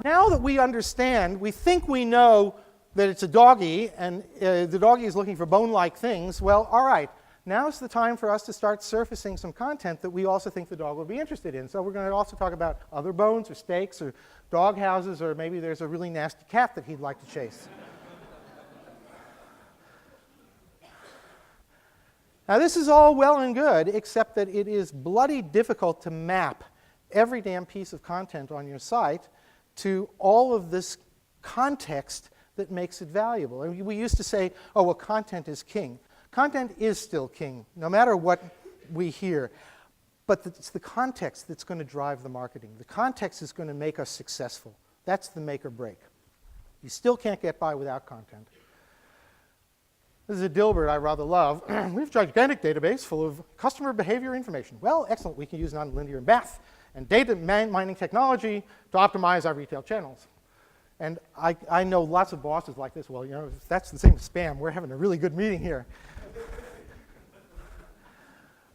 Now that we understand, we think we know that it's a doggy, and the doggy is looking for bone-like things, well, all right. Now's the time for us to start surfacing some content that we also think the dog will be interested in. So we're going to also talk about other bones or steaks or dog houses, or maybe there's a really nasty cat that he'd like to chase. Now this is all well and good, except that it is bloody difficult to map every damn piece of content on your site to all of this context that makes it valuable. And we used to say, oh, well, content is king. Content is still king, no matter what we hear. But it's the context that's going to drive the marketing. The context is going to make us successful. That's the make or break. You still can't get by without content. This is a Dilbert I rather love. We have a gigantic database full of customer behavior information. Well, excellent. We can use nonlinear math and data mining technology to optimize our retail channels. And I know lots of bosses like this. Well, you know, if that's the same as spam, we're having a really good meeting here.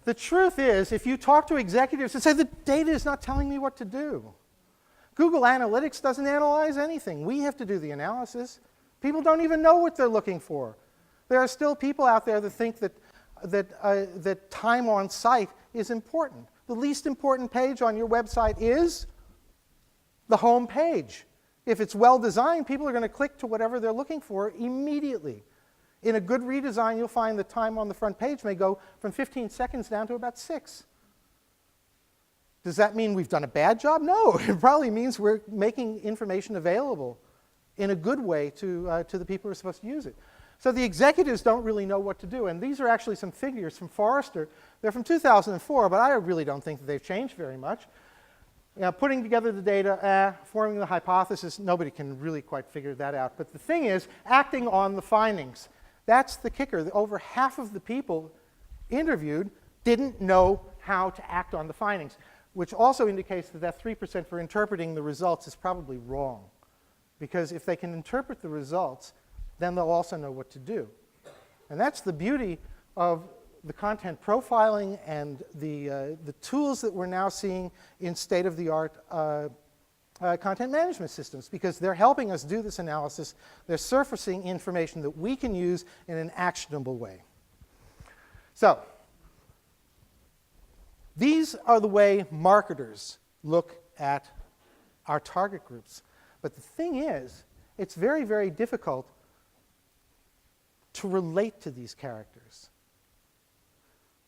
The truth is, if you talk to executives and say, the data is not telling me what to do. Google Analytics doesn't analyze anything. We have to do the analysis. People don't even know what they're looking for. There are still people out there that think that time on site is important. The least important page on your website is the home page. If it's well designed, people are going to click to whatever they're looking for immediately. In a good redesign, you'll find the time on the front page may go from 15 seconds down to about 6. Does that mean we've done a bad job? No, it probably means we're making information available in a good way to the people who are supposed to use it. So the executives don't really know what to do, and these are actually some figures from Forrester. They're from 2004, but I really don't think that they've changed very much. Putting together the data, forming the hypothesis, nobody can really quite figure that out. But the thing is, acting on the findings. That's the kicker. Over half of the people interviewed didn't know how to act on the findings, which also indicates that that 3% for interpreting the results is probably wrong. Because if they can interpret the results, then they'll also know what to do. And that's the beauty of the content profiling and the tools that we're now seeing in state-of-the-art content management systems, because they're helping us do this analysis. They're surfacing information that we can use in an actionable way. So these are the way marketers look at our target groups. But the thing is, it's very, very difficult to relate to these characters.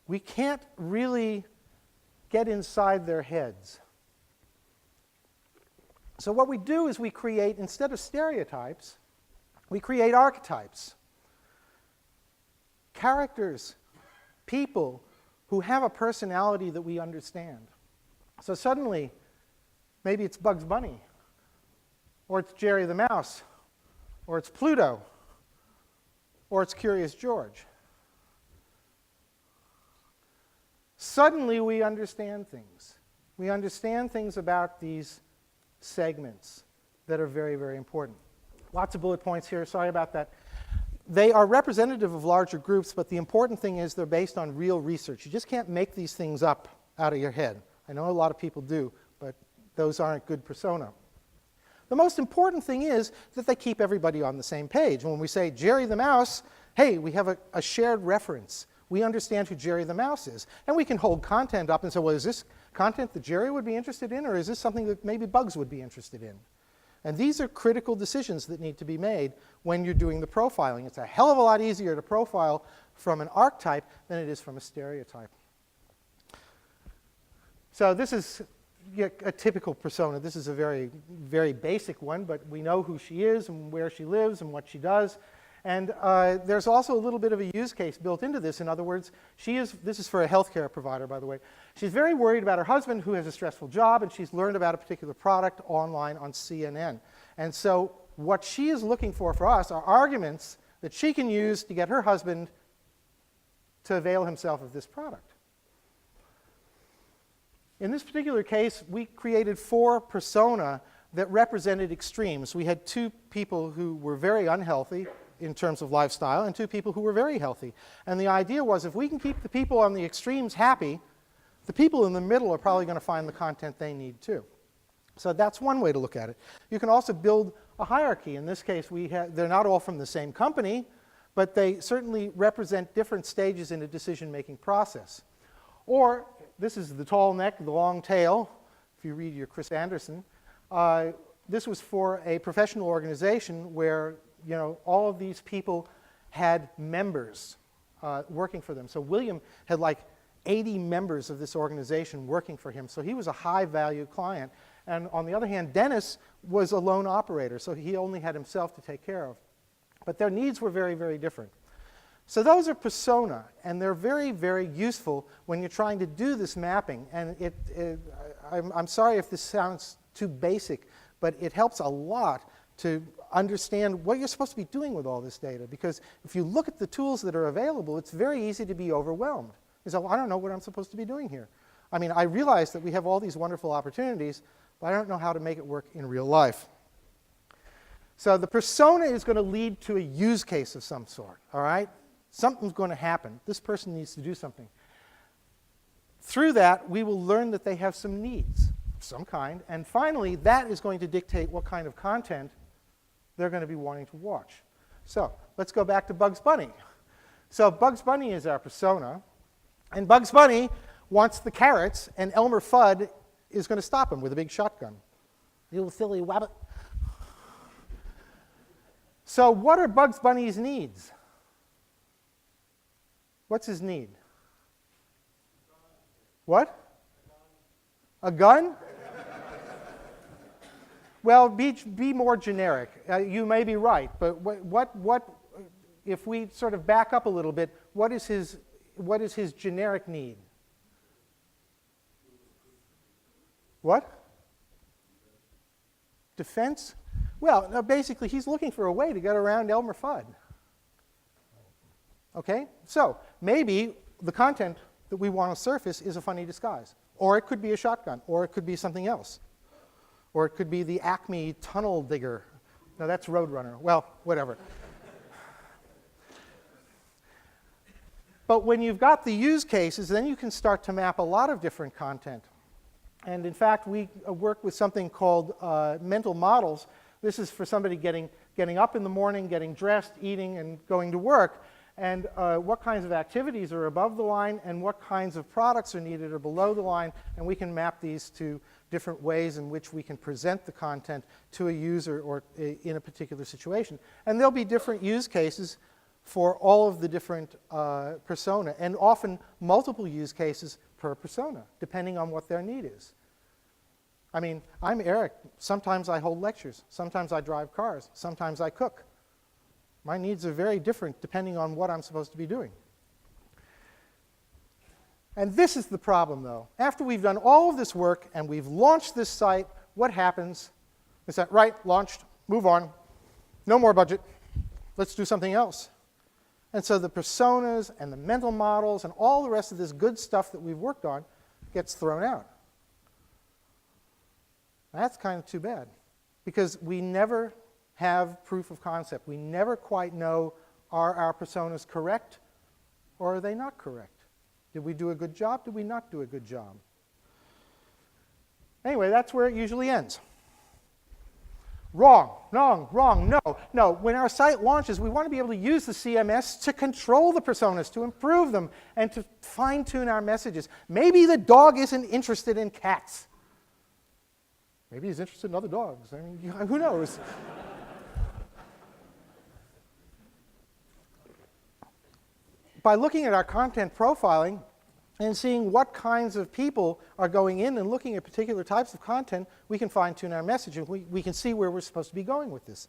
We can't really get inside their heads. So what we do is we create, instead of stereotypes, we create archetypes. Characters, people who have a personality that we understand. So suddenly, maybe it's Bugs Bunny, or it's Jerry the Mouse, or it's Pluto, or it's Curious George. Suddenly we understand things. We understand things about these segments that are very, very important. Lots of bullet points here, sorry about that. They are representative of larger groups, but the important thing is they're based on real research. You just can't make these things up out of your head. I know a lot of people do, but those aren't good persona. The most important thing is that they keep everybody on the same page. When we say Jerry the Mouse, hey, we have a shared reference. We understand who Jerry the Mouse is. And we can hold content up and say, well, is this content that Jerry would be interested in, or is this something that maybe Bugs would be interested in? And these are critical decisions that need to be made when you're doing the profiling. It's a hell of a lot easier to profile from an archetype than it is from a stereotype. So this is a typical persona. This is a very, very basic one, but we know who she is and where she lives and what she does. And there's also a little bit of a use case built into this. In other words, this is for a healthcare provider, by the way. She's very worried about her husband who has a stressful job, and she's learned about a particular product online on CNN. And so what she is looking for us are arguments that she can use to get her husband to avail himself of this product. In this particular case, we created 4 persona that represented extremes. We had 2 people who were very unhealthy in terms of lifestyle, and 2 people who were very healthy. And the idea was, if we can keep the people on the extremes happy, the people in the middle are probably going to find the content they need too. So that's one way to look at it. You can also build a hierarchy. In this case, they're not all from the same company, but they certainly represent different stages in a decision-making process. Or, this is the tall neck, the long tail, if you read your Chris Anderson. This was for a professional organization where, you know, all of these people had members working for them. So William had like 80 members of this organization working for him. So he was a high-value client. And on the other hand, Dennis was a lone operator, so he only had himself to take care of. But their needs were very, very different. So those are persona, and they're very, very useful when you're trying to do this mapping. And I'm sorry if this sounds too basic, but it helps a lot to understand what you're supposed to be doing with all this data. Because if you look at the tools that are available, it's very easy to be overwhelmed. You say, well, I don't know what I'm supposed to be doing here. I mean, I realize that we have all these wonderful opportunities, but I don't know how to make it work in real life. So the persona is going to lead to a use case of some sort, all right? Something's going to happen. This person needs to do something. Through that, we will learn that they have some needs of some kind, and finally, that is going to dictate what kind of content they're going to be wanting to watch. So let's go back to Bugs Bunny. So Bugs Bunny is our persona, and Bugs Bunny wants the carrots, and Elmer Fudd is going to stop him with a big shotgun. You silly wabbit. So what are Bugs Bunny's needs? What's his need? What? A gun? Well, be more generic. You may be right, but what if we sort of back up a little bit, what is his generic need? What? Defense? Well, no, basically, he's looking for a way to get around Elmer Fudd. Okay? So maybe the content that we want to surface is a funny disguise. Or it could be a shotgun. Or it could be something else. Or it could be the Acme tunnel digger. No, that's Roadrunner. Well, whatever. But when you've got the use cases, then you can start to map a lot of different content. And in fact, we work with something called mental models. This is for somebody getting up in the morning, getting dressed, eating, and going to work. And what kinds of activities are above the line and what kinds of products are needed or below the line. And we can map these to different ways in which we can present the content to a user or in a particular situation. And there'll be different use cases for all of the different persona, and often multiple use cases per persona, depending on what their need is. I mean, I'm Eric. Sometimes I hold lectures. Sometimes I drive cars. Sometimes I cook. My needs are very different depending on what I'm supposed to be doing. And this is the problem, though. After we've done all of this work and we've launched this site, what happens? Is that right? Launched. Move on. No more budget. Let's do something else. And so the personas and the mental models and all the rest of this good stuff that we've worked on gets thrown out. That's kind of too bad, because we never have proof of concept. We never quite know, are our personas correct or are they not correct? Did we do a good job? Did we not do a good job? Anyway, that's where it usually ends. Wrong, wrong, wrong, no, no. When our site launches, we want to be able to use the CMS to control the personas, to improve them, and to fine-tune our messages. Maybe the dog isn't interested in cats. Maybe he's interested in other dogs. I mean, who knows? By looking at our content profiling and seeing what kinds of people are going in and looking at particular types of content, we can fine-tune our message, and we can see where we're supposed to be going with this.